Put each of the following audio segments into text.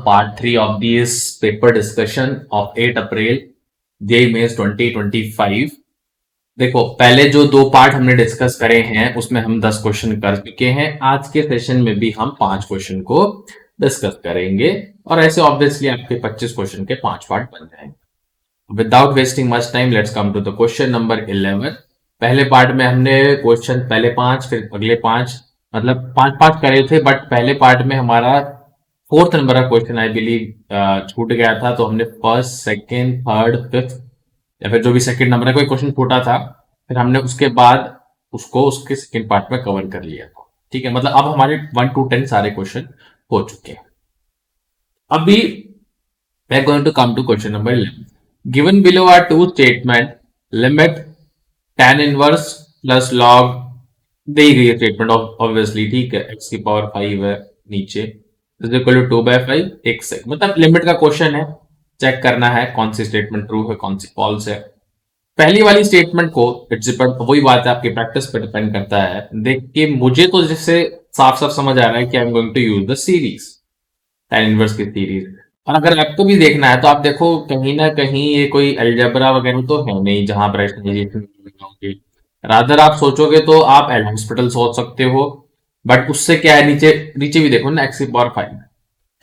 Part 3 of this paper discussion of 8 April JEE mains 2025। देखो, पहले जो 2 पार्ट हमने डिस्कस करे हैं उसमें हम 10 क्वेश्चन कर चुके हैं। आज के सेशन में भी हम 5 क्वेश्चन को डिस्कस करेंगे और ऐसे ऑब्वियसली आपके 25 क्वेश्चन के 5 पार्ट बन जाएंगे। Without wasting much time, let's come to the question number 11। पहले पार्ट में हमने क्वेश्चन पहले 5 फिर अगले 5 मतलब 5 करे थे, बट पहले पार्ट में हमारा 4th नंबर का क्वेश्चन आई बिलीव छूट गया था, तो हमने फर्स्ट, सेकेंड, थर्ड, फिफ्थ या फिर जो भी सेकंड नंबर का कोई क्वेश्चन छूटा था, फिर हमने उसके बाद उसको उसके सेकंड पार्ट में कवर कर लिया था। ठीक है, मतलब अब हमारे 1 to 10 सारे क्वेश्चन हो चुके हैं। अभी we are going to come to question number 11. Given below are two statement, limit tan inverse plus log दी गई है स्टेटमेंट ऑब्वियसली, ठीक है, x की पावर 5 है नीचे इज इक्वल टू 2/5 x है, मतलब लिमिट का क्वेश्चन है, चेक करना है कौन सी स्टेटमेंट ट्रू है कौन सी फॉल्स है। पहली वाली स्टेटमेंट को इट्स डिपेंड, वही बात है, आपकी प्रैक्टिस पे डिपेंड करता है। देख के मुझे तो जिससे साफ साफ समझ आ रहा है कि I am going to use the series, tan inverse की सीरीज। और अगर आपको भी देखना है तो आप देखो कहीं ना कहीं ये कोई अलजेब्रा वगैरह तो है नहीं जहां पर रादर आप सोचोगे तो आप एल हॉस्पिटल सोच सकते हो, बट उससे क्या है, नीचे नीचे भी देखो ना, x की पावर 5।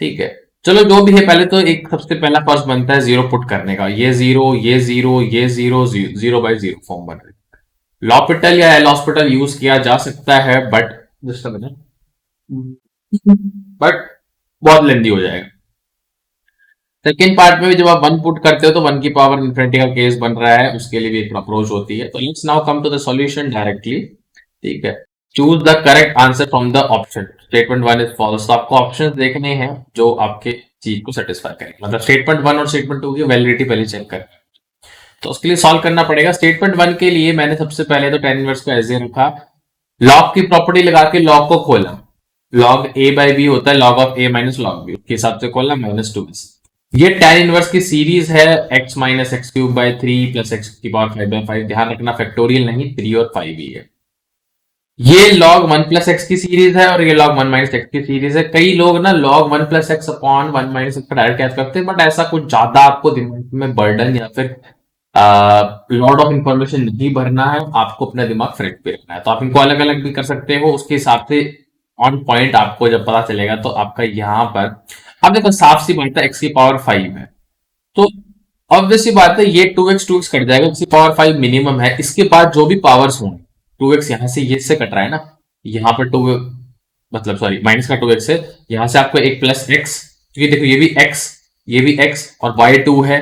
ठीक है, चलो जो भी है, पहले तो एक सबसे पहला फर्स्ट बनता है जीरो पुट करने का। ये जीरो, ये जीरो, ये जीरो, 0/0 फॉर्म बन रही है। लॉपिटल या एल हॉस्पिटल यूज किया जा सकता है, बट बहुत लेंदी हो जाएगा। सेकेंड पार्ट में भी जब आप 1 पुट करते हो तो 1 की पावर इन्फिनिटी का केस बन रहा है, उसके लिए भी एक अप्रोच होती है। तो let's now come to the solution directly. ठीक है, choose the correct answer from the option. Statement 1 is false, तो आपको ऑप्शंस देखने हैं जो आपके चीज को सेटिस्फाई करें, मतलब स्टेटमेंट 1 और स्टेटमेंट 2 की वैलिडिटी पहले चेक करें। तो उसके लिए सॉल्व करना पड़ेगा। स्टेटमेंट 1 के लिए मैंने सबसे पहले तो tan इनवर्स को ऐसे रखा, लॉग की प्रॉपर्टी लगा के लॉग को खोला। लॉग a/b होता है log of a minus log b, उसके हिसाब से खोला -2s। ये tan इनवर्स की सीरीज है x minus x³ 3 + x की पावर 5/5। ध्यान रखना फैक्टोरियल नहीं, 3 और 5 ही है। ये log 1 + x की सीरीज है और ये log 1 - x की सीरीज है। कई लोग ना log 1 + x upon 1 - x direct catch करते हैं, बट ऐसा कुछ ज्यादा आपको दिमाग में बर्डन या फिर लॉट ऑफ इंफॉर्मेशन नहीं भरना है, आपको अपना दिमाग फ्रेश पे रखना है। तो आप इनको अलग अलग भी कर सकते हो, उसके हिसाब से ऑन पॉइंट आपको जब पता चलेगा तो आपका यहाँ पर अब देखो साफ सी बात है, x की पावर 5 है तो ऑब्वियस सी बात है ये 2x कट जाएगा, x की पावर 5 मिनिमम है। इसके बाद जो भी पावर्स होंगे, 2x यहाँ से ये से कट रहा है ना, यहाँ पर 2 मतलब सॉरी माइनस का 2x है, यहाँ से आपको एक प्लस x, क्योंकि देखो ये भी x ये भी x और y2 है,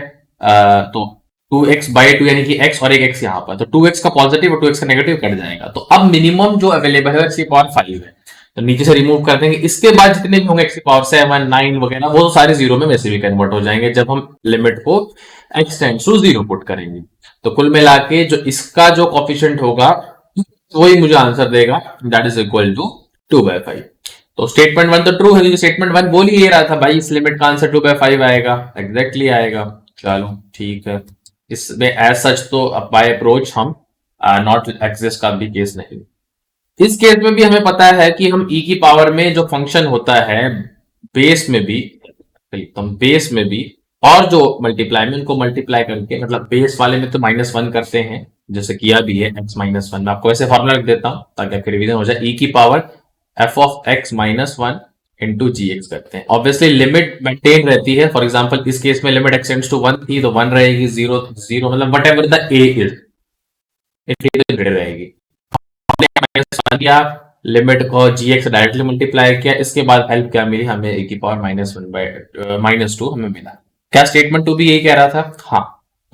तो 2x/2 यानी कि x और एक x यहाँ पर, तो 2x का पॉजिटिव और 2x का नेगेटिव कट जाएगा। तो अब मिनिमम जो अवेलेबल है x की पावर 5 है, तो नीचे से रिमूव कर देंगे। इसके बाद जितने भी होंगे x की पावर 7, 9 वगैरह, वो सारे जीरो में वैसे भी कन्वर्ट हो जाएंगे जब हम लिमिट को x टेंड्स टू 0 पुट करेंगे। तो कुल मिला के जो इसका जो कोफिशिएंट होगा वही मुझे आंसर देगा, दैट इज इक्वल टू 2/5। तो स्टेटमेंट 1 तो ट्रू है, स्टेटमेंट 1 बोल ही ये रहा था भाई इस लिमिट का आंसर 2/5 आएगा, एग्जैक्टली आएगा। चलो ठीक है, इसमें एज सच तो बाय अप्रोच हम नॉट एग्जिस्ट का भी केस नहीं। इस केस में भी हमें पता है कि हम e की पावर में जो फंक्शन होता है बेस में भी, बेस में भी और जो मल्टीप्लाई में, उनको मल्टीप्लाई करके, मतलब बेस वाले में तो -1 करते हैं जैसे किया भी है x - 1। मैं आपको ऐसे फॉर्मूला लिख देता हूं ताकि आपकी रिवीजन हो जाए। e की पावर f(x - 1) इंटू gx करते हैं। ऑब्वियसली लिमिट मेंटेन रहती है, फॉर एग्जांपल इस केस में लिमिट x टेंड्स टू 1 थी तो 1 रहेगी, 0 मतलब what ever the a is रहेगी। किया लिमिट को gx डायरेक्टली मल्टीप्लाई किया, इसके बाद हेल्प क्या मिली हमें, e की पावर -2 हमें मिला। क्या स्टेटमेंट 2 भी यही कह रहा था? हाँ,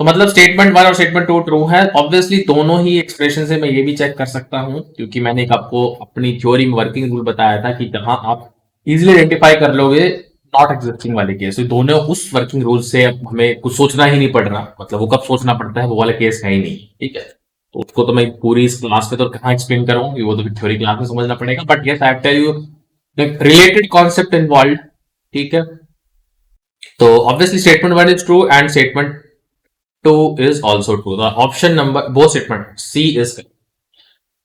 तो मतलब स्टेटमेंट 1 और स्टेटमेंट 2 ट्रू है। ऑब्वियसली दोनों ही एक्सप्रेशन से मैं ये भी चेक कर सकता हूं, क्योंकि मैंने एक आपको अपनी थ्योरी में वर्किंग रूल बताया था कि जहां आप इजिली आइडेंटिफाई कर लोगे नॉट एग्जिस्टिंग वाले केस, तो दोनों उस वर्किंग रूल से हमें कुछ सोचना ही नहीं पड़ रहा, मतलब वो कब सोचना पड़ता है वो वाला केस है ही नहीं। ठीक है, तो उसको तो मैं पूरी इस क्लास में तो कहाँ एक्सप्लेन करूंगी, वो तो फिर थ्योरी क्लास में समझना पड़ेगा, but yes I tell you the related concept involve. ठीक है, तो obviously statement 1 is true and statement 2 is also true. The option number, both statement C is correct.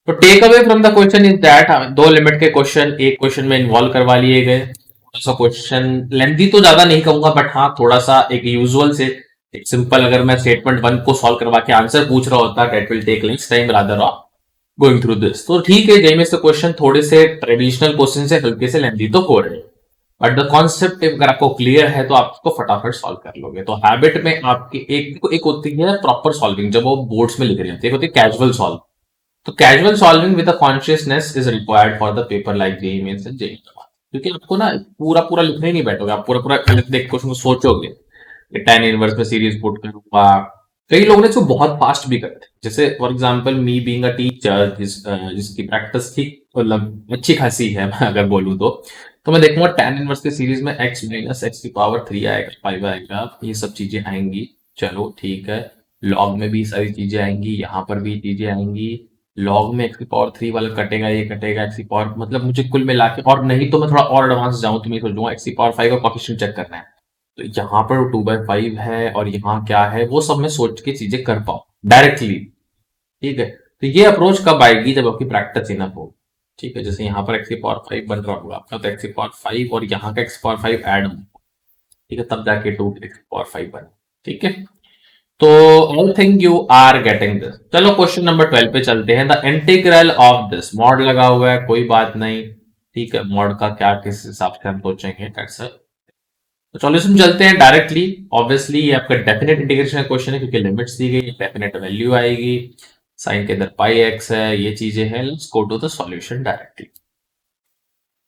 तो take away from the question is that दो limit के question एक question में involve करवा लिए गए। सा क्वेश्चन लेंथी तो ज्यादा नहीं कहूंगा, बट हाँ थोड़ा सा एक यूजुअल से एक सिंपल, अगर मैं स्टेटमेंट वन को सॉल्व करवा के आंसर पूछ रहा होता, that will take less time rather of going through this. तो ठीक है, जेएमएस के क्वेश्चन थोड़े से ट्रेडिशनल क्वेश्चन से हल्के से लेंथी तो हो रहे हैं, बट द कॉन्सेप्ट अगर आपको क्लियर है तो आप इसको फटाफट सॉल्व कर लोगे। तो हैबिट में आपकी एक होती है प्रॉपर सॉल्विंग, जब वो बोर्ड्स में लिख रही होती है, एक होती है कैजुअल सॉल्व। तो casual solving with consciousness is required for the paper like JEE mains and JEE, क्योंकि आपको ना पूरा पूरा लिखने ही नहीं बैठोगे, आप पूरा पूरा देख क्वेश्चन को सोचोगे कि टेन इनवर्स में सीरीज पुट करूंगा। कई लोग ने इसको बहुत फास्ट भी करते हैं, जैसे for example me being a teacher जिसकी प्रैक्टिस ठीक मतलब अच्छी खासी है, मैं अगर बोलूं तो मैं देखूंगा टेन इनवर्स की सीरीज में x माइनस एक्स की पावर 3 आएगा, 5 आएगा, ये सब चीजें आएंगी, चलो ठीक है। लॉग में भी सारी चीजें आएंगी, यहाँ पर भी चीजें आएंगी। लॉग में एक्स की पावर 3 वाला कटेगा, ये कटेगा, एक्स की पावर मतलब मुझे कुल मिला के, और नहीं तो मैं थोड़ा और एडवांस जाऊं तो मैं सोचूंगा एक्स की पावर 5 का कोफिशिएंट चेक करना है, तो यहाँ पर 2/5 है और यहाँ क्या है, वो सब मैं सोच के चीजें कर पाऊं डायरेक्टली। ठीक है, तो ये अप्रोच कब आएगी, जब आपकी प्रैक्टिस इनफ हो। ठीक है, जैसे यहाँ पर एक्स की पावर 5 बन रहा होगा आपका, तो एक्स की पावर 5 और यहाँ का एक्स की पावर 5 ऐड हो, ठीक है, तब जाके 2 एक्स की पावर 5 बने। ठीक है, तो I think you are getting this. चलो क्वेश्चन नंबर 12 पे चलते हैं। The integral of this, mod लगा हुआ है, कोई बात नहीं, ठीक है, मॉड का क्या किस हिसाब से हम सोचेंगे, दैट्स इट। तो सॉल्यूशन चलते हैं डायरेक्टली। ऑब्वियसली ये आपका डेफिनेट इंटीग्रेशन का क्वेश्चन है, क्योंकि लिमिट्स दी गई, डेफिनेट वैल्यू आएगी, साइन के अंदर पाई एक्स है, ये चीजें हैं। Let's go to the solution directly.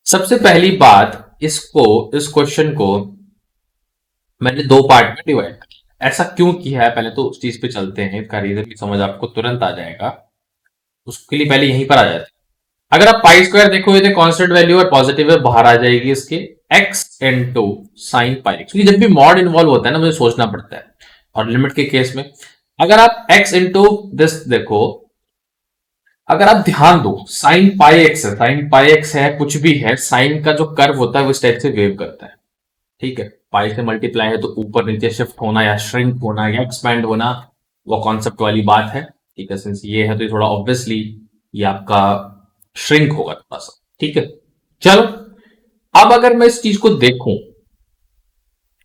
सबसे पहली बात, इस क्वेश्चन को मैंने दो पार्ट में डिवाइड किया। ऐसा क्यों किया है, पहले तो उस चीज पे चलते हैं, इसका रीजन भी समझ आपको तुरंत आ जाएगा। उसके लिए पहले यहीं पर आ जाते हैं। अगर आप पाई स्क्वायर देखोगे तो कांस्टेंट वैल्यू और पॉजिटिव है, बाहर आ जाएगी इसके, x into sine pi x, क्योंकि जब भी मॉड इन्वॉल्व होता है ना, मुझे सोचना पड़ता है। और लिमिट के केस में अगर आप एक्स इंटू दिस देखो, अगर आप ध्यान दो, साइन पाई एक्स है, साइन पाई एक्स है, कुछ भी है, साइन का जो कर्व होता है वो इस टाइप से वेव करता है। ठीक है, पाई से मल्टीप्लाई है तो ऊपर नीचे शिफ्ट होना या श्रिंक होना या एक्सपैंड होना, वो कॉन्सेप्ट वाली बात है। ठीक है, सिंस ये है तो ये थोड़ा ऑब्वियसली ये आपका श्रिंक होगा थोड़ा सा। ठीक है, चलो अब अगर मैं इस चीज को देखूं,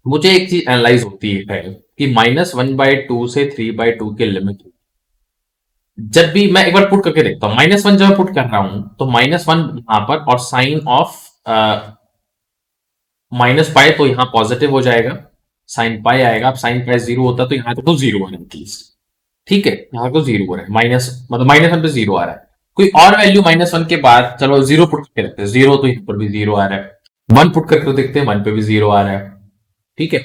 मुझे एक चीज एनालाइज होती है कि -1/2 से 3/2 के लिमिट, जब भी मैं एक बार पुट करके देखता हूं, -1 जब मैं पुट कर रहा हूं तो -1 यहां पर, और साइन ऑफ माइनस पाई तो यहां पॉजिटिव हो जाएगा, साइन पाई आएगा। अब साइन पाई 0 होता है तो यहां तक तो 0 है एटलीस्ट। ठीक है, यहां तो 0 हो रहा है, माइनस मतलब -1 पे 0 आ रहा है। कोई और वैल्यू -1 के बाद, चलो 0 पुट करके रखते हैं, 0 तो यहां पर भी 0 आ रहा है। 1 पुट करके देखते हैं, 1 पे भी 0 आ रहा है। ठीक है,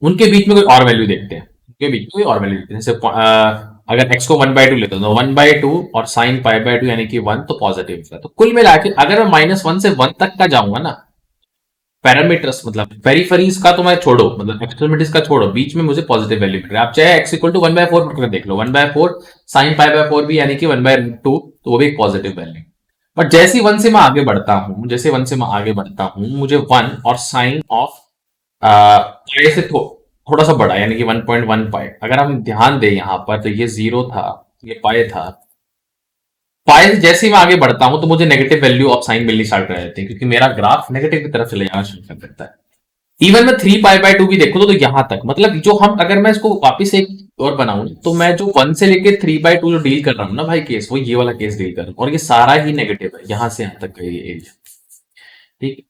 उनके बीच में कोई और वैल्यू देखते हैं, उनके बीच में कोई और वैल्यू देखते हैं, जैसे अगर x को 1/2 लेते हैं तो 1/2 और साइन पाई/2 यानी कि 1 तो पॉजिटिव है। तो कुल मिला के अगर मैं -1 से 1 तक का जाऊंगा ना, पैरामीटर्स मतलब पेरिफेरीज का तो मैं छोड़ो, मतलब एक्सट्रीमिटीज का छोड़ो, बीच में मुझे पॉजिटिव वैल्यू मिल रहा है। आप चाहे x इक्वल टू 1/4 पकड़ देख लो, 1/4 साइन पाई/4 भी यानी कि 1/2, तो वो भी एक पॉजिटिव वैल्यू। बट जैसे 1 से मैं आगे बढ़ता हूं, जैसे 1 से मैं आगे बढ़ता हूं, मुझे 1 और साइन ऑफ पाई से थोड़ा सा बड़ा यानी कि 1.1 पाई, अगर हम ध्यान दें यहां पर तो ये 0 था, ये पाई था। पाई से जैसे ही मैं आगे बढ़ता हूं तो मुझे नेगेटिव वैल्यू ऑफ साइन मिलनी स्टार्ट कर जाती है, क्योंकि मेरा ग्राफ नेगेटिव की तरफ चले जाना शुरू कर देता है। इवन मैं 3 पाई/2 भी देखूं तो यहां तक, मतलब जो हम, अगर मैं इसको वापस एक और बनाऊं, तो मैं जो 1 से लेके 3/2 जो डील कर रहा हूं ना भाई केस, वो ये वाला केस डील कर रहा हूं, और ये सारा ही नेगेटिव है यहां से यहां तक का ये एरिया। ठीक है,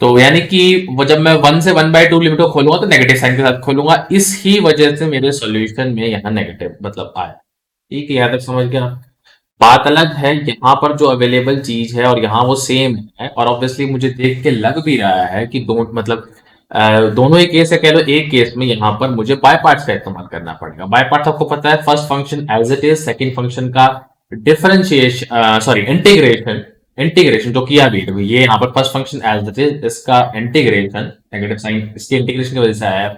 तो यानी कि वो जब मैं 1 से 1/2 लिमिट को खोलूंगा तो नेगेटिव साइन के साथ खोलूंगा, इस ही वजह से मेरे सॉल्यूशन में यहाँ नेगेटिव मतलब आया। ठीक है, यहाँ तक समझ गया। बात अलग है, यहाँ पर जो अवेलेबल चीज है और यहाँ वो सेम है, और ऑब्वियसली मुझे देख के लग भी रहा है कि मतलब दोनों ही केस है, कह लो एक केस में यहाँ पर मुझे बाय पार्ट्स का इस्तेमाल करना पड़ेगा। बाय पार्ट्स आपको पता है, first function as it is, second function का डिफरेंशिएशन, सॉरी इंटीग्रेशन, इंटीग्रेशन जो किया भी, तो ये यहाँ पर first function as it is, इसका इंटीग्रेशन, नेगेटिव साइन इसके इंटीग्रेशन की वजह से आया,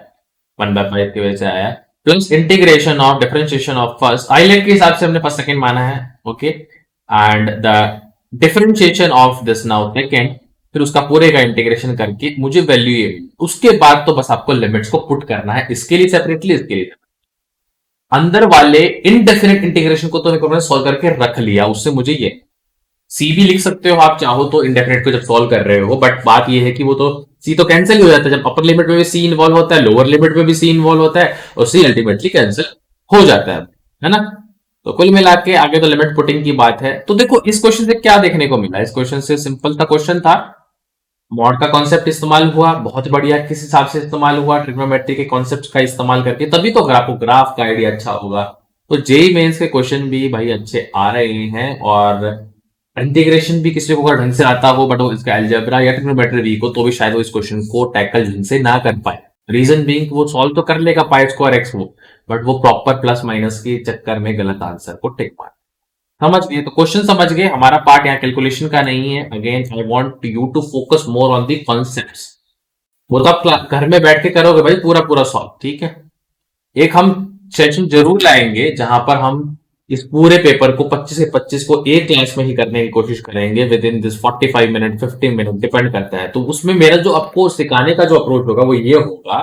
1/5 की वजह से आया, plus integration of differentiation of first, ILATE के हिसाब से हमने फर्स्ट सेकंड माना है, okay, and the differentiation of this now second, फिर उसका पूरे का इंटीग्रेशन करके मुझे वैल्यू ये, उसके बाद तो बस आपको लिमिट्स को पुट करना है, इसके लिए सेपरेटली, इसके लिए अंदर वाले इनडेफिनेट इंटीग्रेशन को तो मैंने सॉल्व करके रख लिया, उससे मुझे ये सी भी लिख सकते हो आप चाहो तो इंडेफिनेट को जब सॉल्व कर रहे हो, बट बात ये है कि वो तो सी तो कैंसिल ही हो जाता है जब अपर लिमिट में भी सी इन्वॉल्व होता है, लोअर लिमिट में भी सी इन्वॉल्व होता है, और सी अल्टीमेटली कैंसिल हो जाता है ना। तो कुल मिला के आगे तो लिमिट पुटिंग की बात है। तो देखो इस क्वेश्चन से क्या देखने को मिला, इस क्वेश्चन से सिंपल सा क्वेश्चन था, मॉड का कॉन्सेप्ट इस्तेमाल हुआ, बहुत बढ़िया, किस हिसाब से इस्तेमाल हुआ, ट्रिग्नोमेट्री के कॉन्सेप्ट का इस्तेमाल करके, तभी तो आपको ग्राफ का आइडिया अच्छा होगा। तो जेई मेंस के क्वेश्चन भी भाई अच्छे आ रहे हैं, और इंटीग्रेशन भी किसी को अगर ढंग से आता हो, बट वो इसका अलजेब्रा या ट्रिग्नोमेट्री वीक हो, तो भी शायद वो इस क्वेश्चन को टैकल ढंग से ना कर पाए। रीजन बीइंग वो सॉल्व तो कर लेगा पाई स्क्वायर एक्स वो, बट वो प्रॉपर प्लस माइनस के चक्कर में गलत आंसर को टिक मार। समझ गए, तो क्वेश्चन समझ गए, हमारा पार्ट यहाँ कैलकुलेशन का नहीं है। Again I want you to focus more on the concepts. वो तो आप घर में बैठ के करोगे भाई पूरा पूरा सॉल्व, ठीक है। एक हम सेशन जरूर लाएंगे जहां पर हम इस पूरे पेपर को 25 से 25 को एक क्लास में ही करने की कोशिश करेंगे with in this 45 minute 15 minute depend करता है। तो उसमें मेरा जो आपको सिखाने का जो अप्रोच होगा वो ये होगा,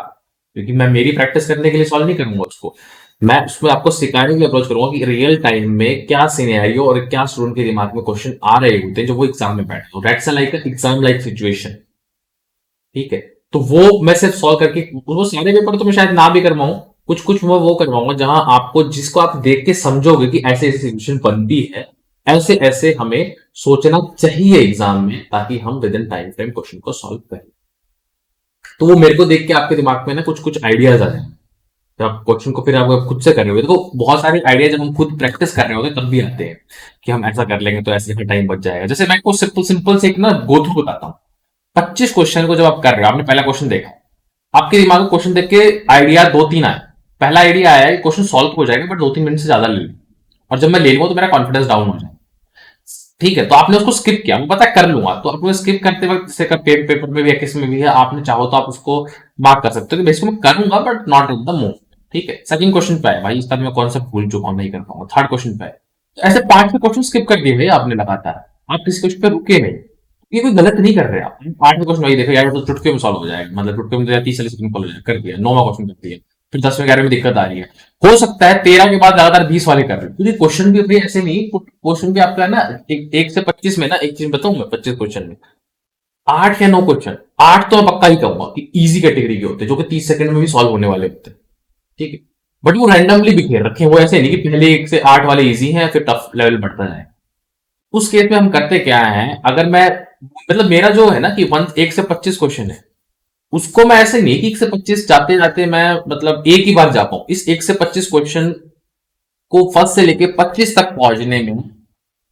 क्योंकि मैं मेरी प्रैक्टिस करने के लिए सॉल्व नहीं करूंगा उसको, मैं उसमें आपको सिखाने के लिए अप्रोच करूंगा कि रियल टाइम में क्या सिनेरियो और क्या स्टूडेंट के दिमाग में क्वेश्चन आ रहे होते हैं जो वो एग्जाम में बैठे हो। That's like exam like situation, ठीक है। तो वो मैं सिर्फ सॉल्व करके, वो सारे पेपर तो मैं शायद ना भी करवाऊं, कुछ कुछ मैं वो करवाऊंगा जहां आपको, जिसको आप देख के समझोगे कि ऐसे ऐसी सिचुएशन बनती है, ऐसे ऐसे हमें सोचना चाहिए एग्जाम में, ताकि हम with in time frame question को सॉल्व करें। तो वो मेरे को देख के आपके दिमाग में ना कुछ कुछ आइडियाज आ जाए, जब आप क्वेश्चन को फिर आप खुद से कर रहे हो। देखो बहुत सारे आइडिया जब हम खुद प्रैक्टिस कर रहे होते हैं तब भी आते हैं कि हम ऐसा कर लेंगे तो ऐसे टाइम बच जाएगा। जैसे मैं आपको सिंपल सिंपल से एक ना गो थ्रू बताता हूँ। 25 क्वेश्चन को जब आप कर रहे हो, आपने पहला क्वेश्चन देखा, आपके दिमाग में क्वेश्चन देख के आइडिया दो तीन आए। पहला आइडिया आया है क्वेश्चन सॉल्व हो जाएगा बट 2-3 मिनट से ज्यादा ले लूँ, और जब मैं ले लूंगा तो मेरा कॉन्फिडेंस डाउन हो जाए, ठीक है। तो आपने उसको स्किप किया, मैं पता कर लूंगा, तो आपको स्किप करते वक्त जैसे पेपर में भी या किसी में भी है, आपने चाहो तो आप उसको मार्क कर सकते हो कि बेसिकली मैं करूंगा but not in the move, ठीक है। सेकंड क्वेश्चन पे है भाई, इसका मैं कॉन्सेप्ट भूल चुका हूं, नहीं कर पाऊंगा। थर्ड क्वेश्चन पे है, तो ऐसे 5 क्वेश्चन स्किप कर दिए भाई आपने लगातार, आप किसी क्वेश्चन पे रुके नहीं, ये कोई गलत नहीं कर रहे आप। 8वें क्वेश्चन वही देखो यार, तो चुटकी में सॉल्व हो जाएगा, मतलब चुटकी में 30-40 सेकंड सॉल्व हो जाएगा, कर दिया। 9वां क्वेश्चन कर दिया, फिर 10वें 11वें में दिक्कत आ रही है, हो सकता है 13 के बाद लगातार 20 वाले कर रहे हो, क्योंकि क्वेश्चन भी भाई ऐसे नहीं, क्वेश्चन भी आपका ना 1 से 25 में ना, एक चीज बताऊं मैं, 25 क्वेश्चन में 8 या 9 क्वेश्चन, 8 तो मैं पक्का ही कहूंगा कि इजी कैटेगरी के होते हैं, जो कि 30 सेकंड में भी सॉल्व होने वाले होते हैं, ठीक है। बट वो रैंडमली बिखेर रखे हैं, वो ऐसे नहीं कि पहले 1 से 8 वाले इजी हैं फिर टफ लेवल बढ़ता जाए। उस केस में हम करते क्या है, अगर मैं, मतलब मेरा जो है ना कि 1 से 25 क्वेश्चन है, उसको मैं ऐसे नहीं कि 1 से 25 जाते जाते मैं मतलब एक ही बार जा पाऊं, इस 1 से 25 क्वेश्चन को फर्स्ट से लेके 25 तक पहुंचने में,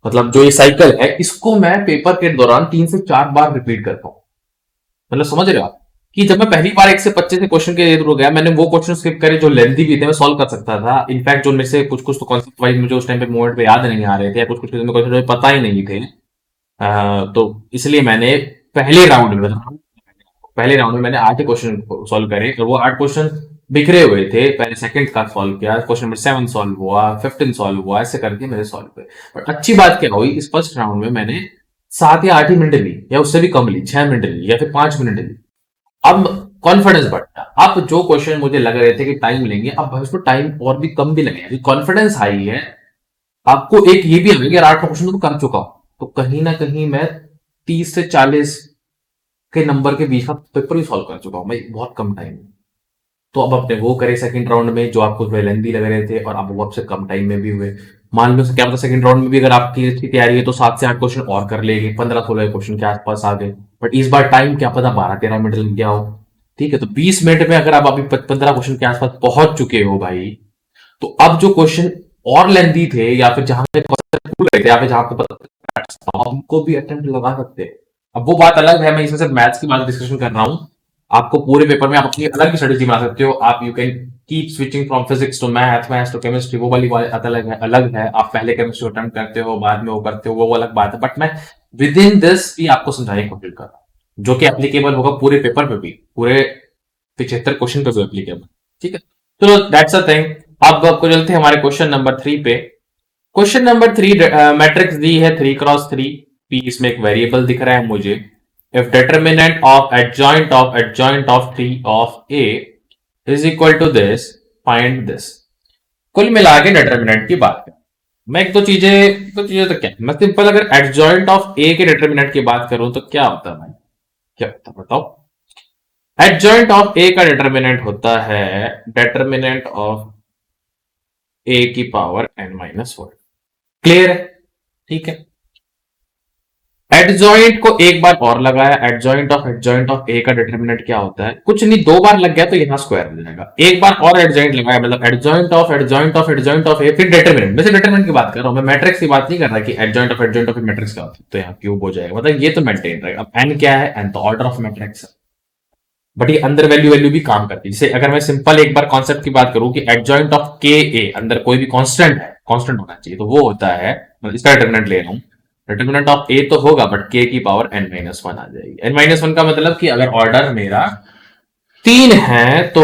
मतलब जो ये साइकिल है, इसको मैं पेपर के दौरान 3 से 4 बार रिपीट करता हूं। मतलब समझ रहे हो आप, कि जब मैं पहली बार 1 से 25 के क्वेश्चन के थ्रू गया, मैंने वो क्वेश्चन स्किप करे जो लेंथी भी थे, मैं सॉल्व कर सकता था। इनफैक्ट जो मेरे से कुछ कुछ तो कॉन्सेप्ट वाइज मुझे उस टाइम पे मोमेंट पे याद नहीं आ रहे थे, या कुछ कुछ क्वेश्चन पता ही नहीं थे। तो इसलिए मैंने पहले राउंड में पहले राउंड में मैंने 8 क्वेश्चन सॉल्व करे, और वो 8 क्वेश्चन बिखरे हुए थे। पहले सेकंड का सॉल्व किया, क्वेश्चन नंबर 7 सॉल्व हुआ, 15 सॉल्व हुआ, ऐसे करके मैंने सॉल्व किया। बट अच्छी बात क्या हुई, इस फर्स्ट राउंड में मैंने 7 या 8 ही मिनट ली, या उससे भी कम ली, 6 मिनट ली या फिर 5 मिनट ली। अब कॉन्फिडेंस बढ़ता, अब जो क्वेश्चन मुझे लग रहे थे कि टाइम लेंगे, अब भाई उसको टाइम और भी कम भी लगेगा, कॉन्फिडेंस हाई है। आपको एक ये भी है कि 8 क्वेश्चन तो कर चुका हूं, तो कहीं ना कहीं मैं 30 से 40 के नंबर के बीच का पेपर भी सॉल्व कर चुका हूं भाई, बहुत कम टाइम में। तो अब आपने वो करे सेकंड राउंड में, जो आपको लेंदी लग रहे थे, और अब वो आपसे कम टाइम में भी हुए। मान लो क्या पता सेकंड राउंड में भी अगर आपकी इसकी तैयारी है तो 7 से 8 क्वेश्चन और कर लेगी, 15-16 क्वेश्चन के आसपास आ गए। बट इस बार टाइम क्या पता 12-13 मिनट लग गया हो, ठीक है। तो 20 मिनट में अगर आप अभी 15 क्वेश्चन के आसपास पहुंच चुके हो भाई, तो अब जो क्वेश्चन और लेंदी थे, या फिर जहां पे भूल गए थे, या फिर जहां आपको पता उनको भी अटेम्प्ट लगा सकते हैं। अब वो बात अलग है, मैं इसमें सिर्फ मैथ्स की बात डिस्कशन कर रहा हूं। आपको पूरे पेपर में आप अपनी अलग की स्ट्रेटेजी बना सकते हो, आप you can keep switching from physics to math, maths to chemistry, वो वाली बात अलग है। आप पहले केमिस्ट्री अटेम्प्ट करते हो, बाद में वो करते हो, वो अलग बात है। बट मैं विद इन दिस भी आपको समझाने की कोशिश कर रहा हूँ, जो कि एप्लीकेबल होगा पूरे पेपर पे भी, पूरे 75 क्वेश्चन पे भी एप्लीकेबल, ठीक है। चलो दैट्स अ थिंग। अब आपको चलते हैं हमारे क्वेश्चन नंबर 3 पे। क्वेश्चन नंबर 3, मैट्रिक्स दी है 3x3, पी इसमें एक वेरिएबल दिख रहा है मुझे। If determinant of adjoint of 3 of a is equal to this, find this। कुल मिला के डिटर्मिनेंट की बात करें, मैं एक दो चीजें तो क्या, मैं सिंपल अगर एडजॉइंट ऑफ ए के डिटर्मिनेंट की बात करूं तो क्या होता है भाई, क्या होता है बताओ। एडजॉइंट ऑफ ए का डिटर्मिनेंट होता है डिटर्मिनेंट ऑफ ए की पावर n-1। क्लियर है? ठीक है। एडजॉइंट को एक बार और लगाया, एडजॉइंट ऑफ ए का डिटर्मिनेंट क्या होता है, कुछ नहीं, दो बार लग गया तो यहां स्क्वायर हो जाएगा। एक बार और एडजॉइंट लगाया, मतलब एडजॉइंट ऑफ ए फिर डिटर्मिनेंट। वैसे डिटर्मिनेंट की बात कर रहा हूं मैं, मैट्रिक्स की बात नहीं कर रहा कि एडजॉइंट ऑफ मैट्रिक्स क्या होता है, तो यहाँ क्यूब हो जाएगा, मतलब ये तो मेंटेन रहेगा। अब एन क्या है, एन तो ऑर्डर ऑफ मैट्रिक्स है, बट ये अंदर वैल्यू वैल्यू भी काम करती है। जैसे अगर मैं सिंपल एक बार कॉन्सेप्ट की बात करूं कि एडजॉइंट ऑफ के ए, अंदर कोई भी कांस्टेंट है, कांस्टेंट होना चाहिए, तो वो होता है, मतलब इसका डिटर्मिनेंट ले रहा हूं, डिटर्मिनेंट ऑफ ए तो होगा बट के की पावर n-1 आ जाएगी। n-1 का मतलब कि अगर ऑर्डर मेरा 3 है तो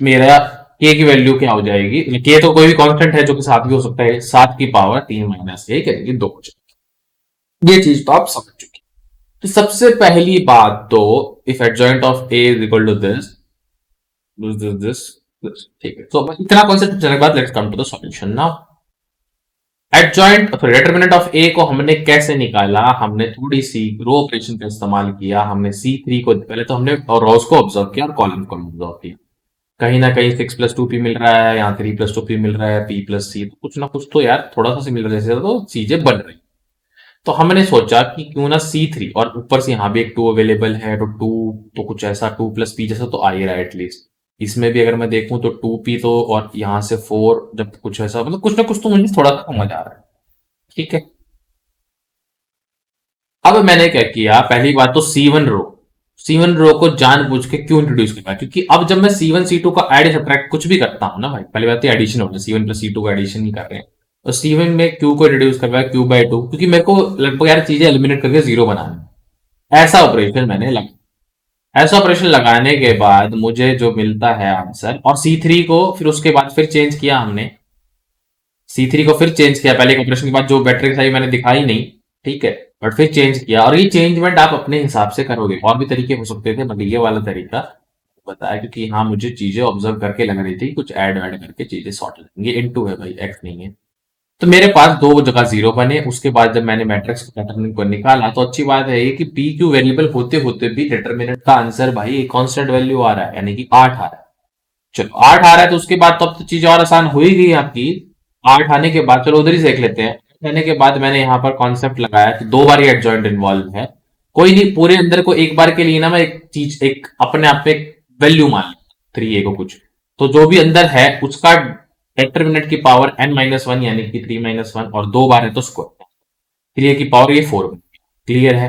मेरा के की वैल्यू क्या हो जाएगी, के तो कोई भी कांस्टेंट है जो कि 7 भी हो सकता है, 7 की पावर 3 माइनस ए करेंगे 2 हो जाएगी। ये चीज तो आप समझ चुके। तो सबसे पहली बात तो, if adjoint of A is equal to this, ठीक है। तो इतना कॉन्सेप्ट समझने के बाद let's come to the solution now. Adjoint determinant of A को हमने कैसे निकाला, हमने थोड़ी सी रो ऑपरेशन का इस्तेमाल किया। हमने C3 को पहले तो हमने रोज को ऑब्जर्व किया और कॉलम को ऑब्जर्व किया। कहीं ना कहीं 6+2p मिल रहा है, यहाँ 3+2p मिल रहा है, p+c, तो कुछ ना कुछ तो यार थोड़ा सा सिमिलर जैसे तो चीजें बन रही। तो हमने सोचा कि क्यों ना C3, और ऊपर से यहाँ भी एक 2 अवेलेबल है, तो 2 तो कुछ ऐसा 2+p जैसा तो आ ही रहा है एटलीस्ट। इसमें भी अगर मैं देखूं तो 2p तो, और यहाँ से 4, जब कुछ ऐसा मतलब कुछ ना कुछ तो मुझे थोड़ा सा समझ आ रहा है। ठीक है। अब मैंने क्या किया, पहली बात तो C1 रो को जानबूझ के क्यों इंट्रोड्यूस करना, क्योंकि अब जब मैं C1 C2 का एड सब्ट्रैक्ट कुछ भी करता हूं ना भाई, पहली बात तो एडिशन होगा, C1 + C2 का एडिशन ही कर रहे हैं, तो C1 में Q को इंट्रोड्यूस करवाया Q/2, क्योंकि मेरे को लगभग यार चीजें एलिमिनेट करके जीरो बनाना है। ऐसा ऑपरेशन लगाने के बाद मुझे जो मिलता है आंसर, और C3 को फिर उसके बाद फिर चेंज किया हमने, C3 को फिर चेंज किया, पहले ऑपरेशन के बाद जो मैट्रिक्स आई मैंने दिखाई नहीं, ठीक है, बट फिर चेंज किया। और ये चेंजमेंट आप अपने हिसाब से करोगे, और भी तरीके हो सकते थे, बट ये वाला तरीका बताया क्योंकि हाँ मुझे चीजें ऑब्जर्व करके लग रही थी, कुछ ऐड वैड करके चीजें सॉर्ट लगेंगे। इनटू है भाई, एक्स नहीं है। तो मेरे पास दो जगह जीरो बने। उसके बाद जब मैंने मैट्रिक्स पैटर्न को निकाला तो अच्छी बात है ये कि पी क्यू वेरिएबल होते होते भी डिटर्मिनेंट का आंसर भाई एक कांस्टेंट वैल्यू आ रहा है, यानी कि 8 आ रहा है। चलो 8 आ रहा है तो उसके बाद तो अब तो चीज और आसान हो ही गई आपकी। 8 आने के बाद चलो उधर ही देख लेते हैं। 8 आने के बाद मैंने यहाँ पर कॉन्सेप्ट लगाया कि दो बार ये एडजॉइंट इन्वॉल्व है। कोई नहीं, पूरे अंदर को एक बार के लिए ना मैं एक चीज, एक अपने आप में एक वैल्यू मान 3a को कुछ, तो जो भी अंदर है उसका डिटरमिनेंट की पावर n-1 यानी कि 3-1, और दो बार है तो स्क्वायर, 3a की पावर ये 4 बन गई। क्लियर है?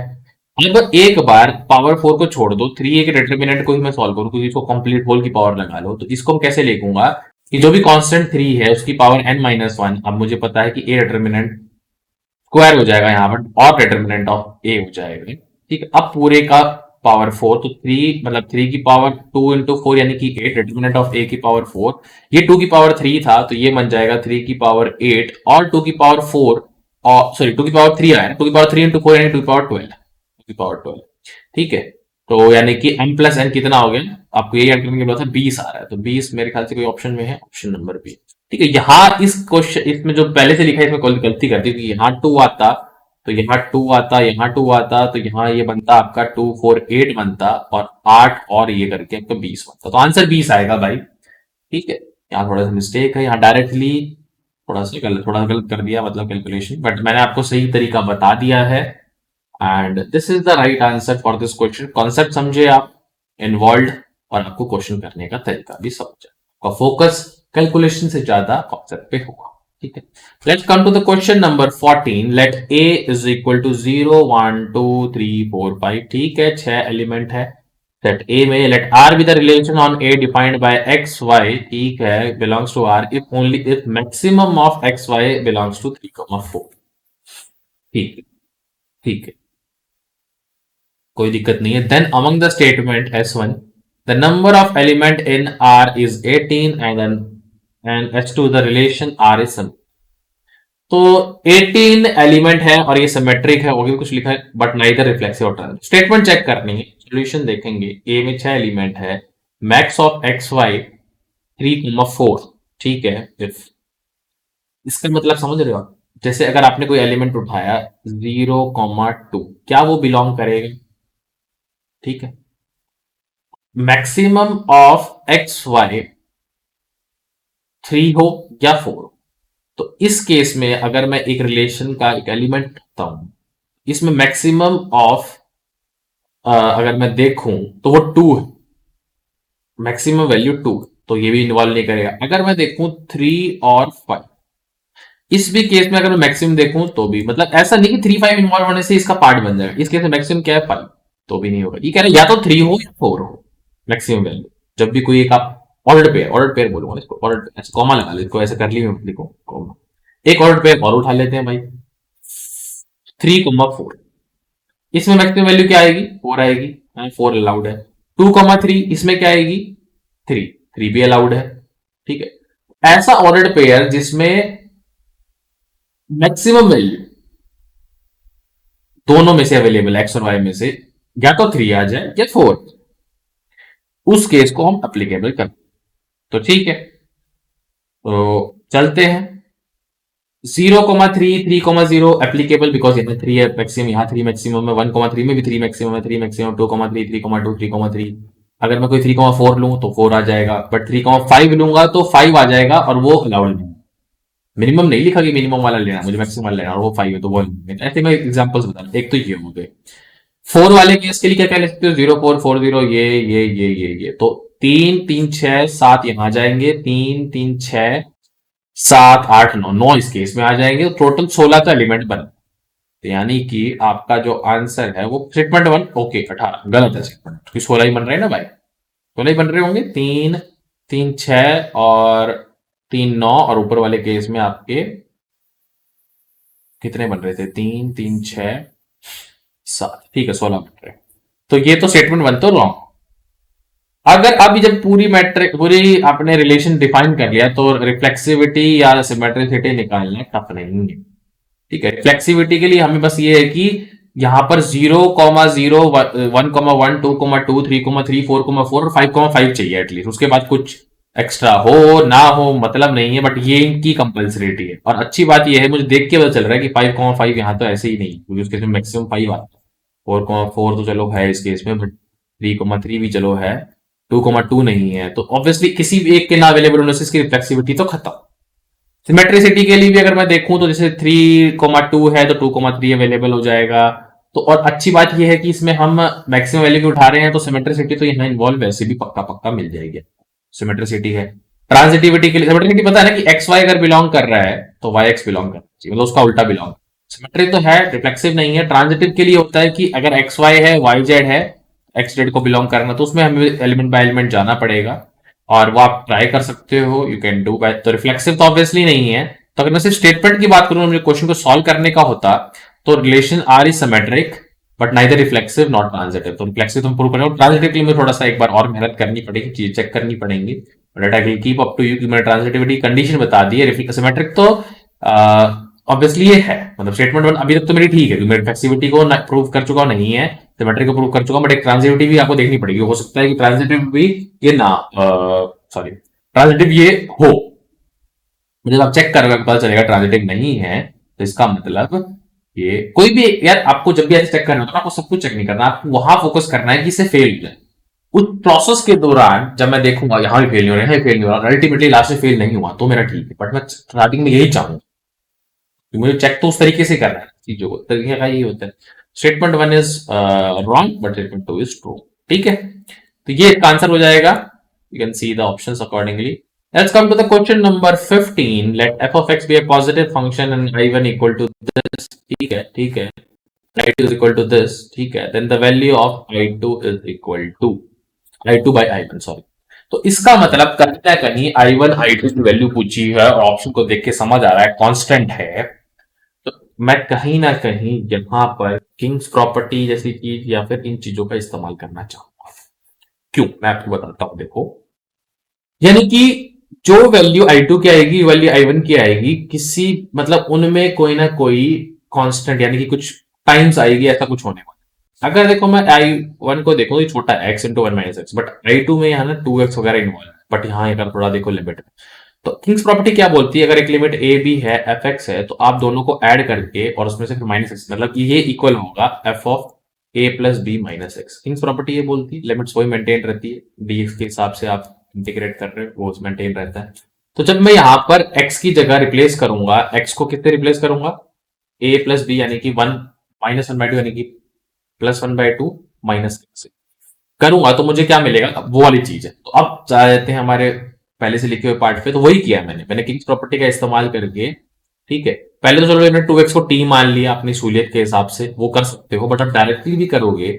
अब एक बार पावर 4 को छोड़ दो, 3a के डिटरमिनेंट को ही मैं सॉल्व करूं, क्योंकि इसको कंप्लीट होल की पावर लगा लो, तो इसको हम कैसे लिखूंगा कि जो भी कांस्टेंट 3 है उसकी पावर n-1, अब मुझे पता है कि a डिटरमिनेंट स्क्वायर हो जाएगा यहाँ पर, और डिटरमिनेंट ऑफ ए हो जाएगा। ठीक है, अब पूरे का पावर 4, तो 3 मतलब 3 की पावर 2 × 4 यानी कि 8, डिटरमिनेंट ऑफ ए की पावर 4, ये 2 की पावर 3 था तो ये बन जाएगा 3 की पावर 8 और 2 की पावर 4, और सॉरी 2 की पावर 3 आया, 2 की पावर 3 × 4 यानी 2 की पावर 12, 2 की पावर 12। ठीक है, तो यानी कि m+n कितना हो गया, आपको यही एंटर करने के बाद 20 आ रहा है, तो 20 मेरे ख्याल से कोई ऑप्शन में है, ऑप्शन नंबर बी। ठीक है, यहाँ इस क्वेश्चन इसमें जो पहले से लिखा है इसमें कोई गलती कर दी, कि यहाँ 2 आता तो यहाँ 2 आता, यहाँ 2 आता तो यहाँ ये बनता आपका 2 4 8 बनता, और 8 और ये करके आपका 20 बनता, तो आंसर 20 आएगा भाई। ठीक है, यहाँ थोड़ा सा मिस्टेक है, यहाँ डायरेक्टली थोड़ा गलत कर दिया मतलब कैलकुलेशन, बट मैंने आपको सही तरीका बता दिया है, and this is the right answer for this question. Concept समझे आप, इन्वॉल्व, और आपको क्वेश्चन करने का तरीका भी समझे, आपका फोकस कैलकुलेशन से ज्यादा कॉन्सेप्ट पे होगा। ठीक है, let's come to the question number 14। Let a is equal to 0 1 2 3 4 5। ठीक है, 6 एलिमेंट है सेट a में। Let r be the relation on a defined by x y, ठीक है, belongs to r if only if maximum of x y belongs to 3,4। ठीक है, ठीक है, कोई दिक्कत नहीं है। Then among the statement S1 the number of elements in R is 18 and S2 the relation R is sum. तो 18 element है और ये सिमेट्रिक है, और कुछ लिखा है बट नाइदर रिफ्लेक्सिव और ट्रांजिटिव। स्टेटमेंट चेक करनी है, सॉल्यूशन देखेंगे। ए में 6 एलिमेंट है, मैक्स ऑफ एक्स वाई 3,4। ठीक है, इफ इसका मतलब समझ रहे हो आप, जैसे अगर आपने कोई एलिमेंट उठाया 0,2, क्या वो बिलोंग करेगा? ठीक है, मैक्सिमम ऑफ एक्स वाई 3 हो या 4 हो। तो इस केस में अगर मैं एक रिलेशन का एक एलिमेंट रखता हूं, इसमें मैक्सिमम ऑफ अगर मैं देखूं तो वो 2 है, मैक्सिमम वैल्यू 2, तो ये भी इन्वॉल्व नहीं करेगा। अगर मैं देखूं 3 और 5, इस भी केस में अगर मैं मैक्सिमम देखूं तो भी, मतलब ऐसा नहीं कि 3 5 इन्वॉल्व होने से इसका पार्ट बन जाएगा। इस केस में मैक्सिमम क्या है 5, तो भी नहीं होगा। ये कह रहे हैं या तो 3 हो या 4 हो मैक्सिमम वैल्यू। जब भी कोई एक आप ऑर्डर पेयर बोलूंगा इसको, ऑर्डर ऐसे कॉमा लगा लो इसको, ऐसे कर ली में लिखो कॉमा। एक ऑर्डर पेयर और उठा लेते हैं भाई, 3 4, इसमें मैक्सिमम वैल्यू क्या आएगी 4 आएगी, 4 अलाउड है। 2 3 इसमें क्या आएगी 3, 3 भी अलाउड है। ठीक है, ऐसा ऑर्डर्ड पेयर जिसमें मैक्सिमम वैल्यू दोनों में से अवेलेबल है, एक्स और वाई में से, या तो 3 आ जाए या 4, उस केस को हम अप्लीकेबल करते हैं। तो ठीक है, तो चलते हैं। 0 3 3 0 एप्लीकेबल, बिकॉज यहाँ 3 है मैक्सिमम, यहाँ 3 मैक्सिमम है। 1 3 में भी 3 मैक्सिमम है, 3 मैक्सिमम। 2 3 3 2 3 3। अगर मैं कोई 3 4 लूं तो 4 आ जाएगा, बट 3 5 लूंगा तो 5 आ जाएगा, और वो अलाउड नहीं। मिनिमम नहीं लिखा कि मिनिमम वाला लेना, मुझे मैक्सिमम वाला लेना, और वो 5 है तो वो नहीं। ऐसे मैं एग्जांपल्स बता रहा हूं। एक तो ये हो गए। 4 वाले केस के लिए क्या क्या लिख सकते हो, 0 4 4 0, ये तो 3 3 6 7 यहां जाएंगे, 3 3 6 7 8 9 इस केस में आ जाएंगे, तो टोटल 16 का एलिमेंट बना। तो यानी कि आपका जो आंसर है वो स्टेटमेंट 1, ओके 18 गलत है स्टेटमेंट, क्योंकि 16 ही बन रहे हैं ना भाई, 16 ही बन रहे होंगे। 3 3 6 और 3 9, और ऊपर वाले केस में आपके कितने बन रहे थे, 3 3 6 7, ठीक है 16 बन रहे। तो ये तो स्टेटमेंट 1 तो रॉन्ग। अगर अभी जब पूरी मैट्रिक पूरी आपने रिलेशन डिफाइन कर लिया, तो रिफ्लेक्सिविटी या सिमेट्रिसिटी निकालना टफ नहीं है। ठीक है, रिफ्लेक्सिविटी के लिए हमें बस ये है कि यहां पर 0 0 1 1 2 2 3 3 4 4 और 5 चाहिए एटलीस्ट, उसके बाद कुछ एक्स्ट्रा हो ना हो मतलब नहीं है, बट ये इनकी कंपल्सरिटी है। और अच्छी बात ये है, मुझे देख के पता चल रहा है कि 5 यहाँ तो ऐसे ही नहीं, क्योंकि उसके मैक्सिमम 5 आता है। 4 तो चलो है इस केस में, बट 3 3 भी चलो है, 2 2 नहीं है, तो ऑब्वियसली किसी भी एक के ना अवेलेबल होने से इसकी रिफ्लेक्सिविटी तो खत्म। सिमेट्रिसिटी के लिए भी अगर मैं देखूं तो जैसे 3 2 है तो 2 3 अवेलेबल हो जाएगा। तो और अच्छी बात यह है कि इसमें हम मैक्सिमम वैल्यू उठा रहे हैं, तो सिमेट्रिसिटी तो यहाँ इन्वॉल्व वैसे भी पक्का पक्का मिल जाएगी। सिमेट्रिसिटी है। ट्रांजिटिविटी के लिए सिमेट्रिसिटी पता है ना कि एक्स वाई अगर बिलोंग कर रहा है तो वाई एक्स बिलोंग करना चाहिए, मतलब उसका उल्टा बिलोंग। सिमेट्रिक तो है, रिफ्लेक्सिव नहीं है। ट्रांजिटिव के लिए होता है कि अगर एक्स वाई है, वाई जेड है, एक्स जेड को बिलोंग करना, तो उसमें हमें एलिमेंट बाय एलिमेंट जाना पड़ेगा, और वो आप ट्राई कर सकते हो, यू कैन डू बाय। तो रिफ्लेक्सिव तो ऑब्वियसली नहीं है। तो अगर मैं सिर्फ स्टेटमेंट की बात करूं, मुझे क्वेश्चन को सॉल्व करने का होता, तो relation R is symmetric but neither reflexive not transitive. तो रिफ्लेक्सिव तुम प्रूव करें, ट्रांजिटिव के लिए मुझे थोड़ा सा एक बार और मेहनत करनी पड़ेगी, चीज चेक करनी पड़ेंगी, but I will keep up to you कि मैंने ट्रांजिटिविटी कंडीशन बता दी है। सिमेट्रिक तो ऑब्वियसली ये है, मतलब स्टेटमेंट 1 अभी तक तो मेरी ठीक है, क्योंकि मैं रिफ्लेक्सिविटी को प्रूव कर चुका नहीं है, सिमेट्रिक को प्रूव कर चुका हूं, बट एक ट्रांजिटिविटी भी आपको देखनी पड़ेगी। हो सकता है कि ट्रांजिटिव भी ये ना, सॉरी, ट्रांजिटिव ये हो, जब आप चेक करोगे पता चलेगा ट्रांजिटिव नहीं है, तो इसका मतलब ये कोई भी यार, आपको जब भी ऐसे चेक करना होता है, आपको सब कुछ चेक नहीं करना, आपको वहां फोकस करना है कि इसे फेल हो जाए। उस प्रोसेस के दौरान जब मैं देखूंगा यहां भी फेल नहीं हो रहा है, फेल नहीं हो रहा, अल्टीमेटली लास्ट में फेल नहीं हुआ तो मेरा ठीक है, बट मैं स्टार्टिंग में यही चाहूंगा कि मुझे चेक तो उस तरीके से करना है चीजों को, तरीके का यही होता है। Statement 1 is wrong but statement 2 is true. ठीक है, तो ये इसका आंसर हो जाएगा। You can see the options accordingly. Let's come to the question number 15. Let f of x be a positive function and I1 equal to this. ठीक है. I2 is equal to this. ठीक है. Then the value of I2 is equal to I2 by I1. Sorry. तो इसका मतलब कहीं ना कहीं I1 I2 की वैल्यू पूछी है, और ऑप्शन को देख के समझ आ रहा है कांस्टेंट है। तो मैं कहीं ना कहीं यहां पर किंग्स प्रॉपर्टी जैसी चीज या फिर इन चीजों का इस्तेमाल करना चाहूंगा। क्यों, मैं आपको बताता हूं। देखो, यानी कि जो वैल्यू I2 की आएगी, वैल्यू I1 की आएगी, किसी मतलब उनमें कोई ना कोई कांस्टेंट यानी कि कुछ टाइम्स आएगी, ऐसा कुछ होने वाला। अगर देखो मैं I1 को देखो, ये छोटा x into 1 minus x, but I2 में यहाँ ना 2x वगैरह इन्वॉल्व है, बट यहाँ अगर थोड़ा देखो लिमिट। तो किंग्स प्रॉपर्टी क्या बोलती है, अगर एक लिमिट a b है, f x है, तो आप दोनों को ऐड करके और उसमें से फिर माइनस एक्स, मतलब ये इक्वल होगा f of A plus B minus X. King's property ये बोलती है लिमिट्स वही मेंटेन रहती है, डीएक्स के हिसाब से आप इंटीग्रेट कर रहे हो वो मेंटेन रहता है। तो जब मैं यहाँ पर एक्स की जगह रिप्लेस करूंगा, एक्स को कितने रिप्लेस करूंगा, ए प्लस बी यानी कि 1 - 1/2 यानी कि +1/2 माइनस एक्स करूंगा तो मुझे क्या मिलेगा, अब वो वाली चीज है। तो अब जा जाते हैं हमारे पहले से लिखे हुए पार्ट पे। तो वही किया मैंने किंग्स प्रॉपर्टी का इस्तेमाल करके, ठीक है। पहले तो चलो इन्होंने 2x को टी मान लिया अपनी सहूलियत के हिसाब से, वो कर सकते हो, बट अब डायरेक्टली भी करोगे,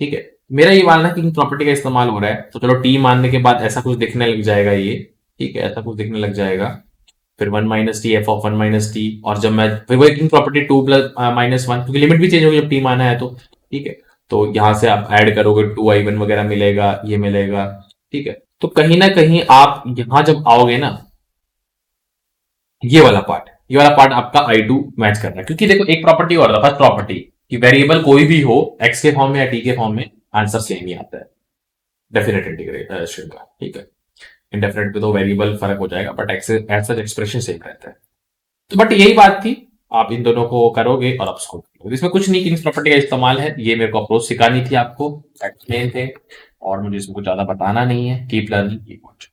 ठीक है। मेरा ये मानना है कि किंग्स प्रॉपर्टी का इस्तेमाल हो रहा है, तो चलो टी मानने के बाद ऐसा कुछ दिखने लग जाएगा ये, ठीक है, ऐसा कुछ दिखने लग जाएगा। फिर 1 - t f(1 - t), और जब मैं फिर वही किंग प्रॉपर्टी 2 + -1, क्योंकि लिमिट भी चेंज होगी जब टी माना है तो, ठीक है। तो यहां से आप ऐड करोगे 2i1 वगैरह मिलेगा, ये मिलेगा, ठीक है। तो कहीं ना कहीं आप यहां जब आओगे ना, ये वाला पार्ट आपका I2 मैच कर रहा है, क्योंकि देखो एक प्रॉपर्टी और था, फर्स्ट प्रॉपर्टी कि वेरिएबल कोई भी हो एक्स के फॉर्म में या टी के फॉर्म में, आंसर सेम ही आता है डेफिनेट इंटीग्रेशन का, ठीक है। इंडेफिनेट पे तो वेरिएबल फर्क हो जाएगा, but as such expression same रहता है। तो बट यही बात थी, आप इन दोनों को करोगे और आप सॉल्व करोगे, इसमें कुछ नहीं, किंग्स प्रॉपर्टी का इस्तेमाल है, ये मेरे को अप्रोच सिखानी थी आपको, मेन थे, और मुझे इसमें कुछ ज्यादा बताना नहीं है। Keep learning, keep watching.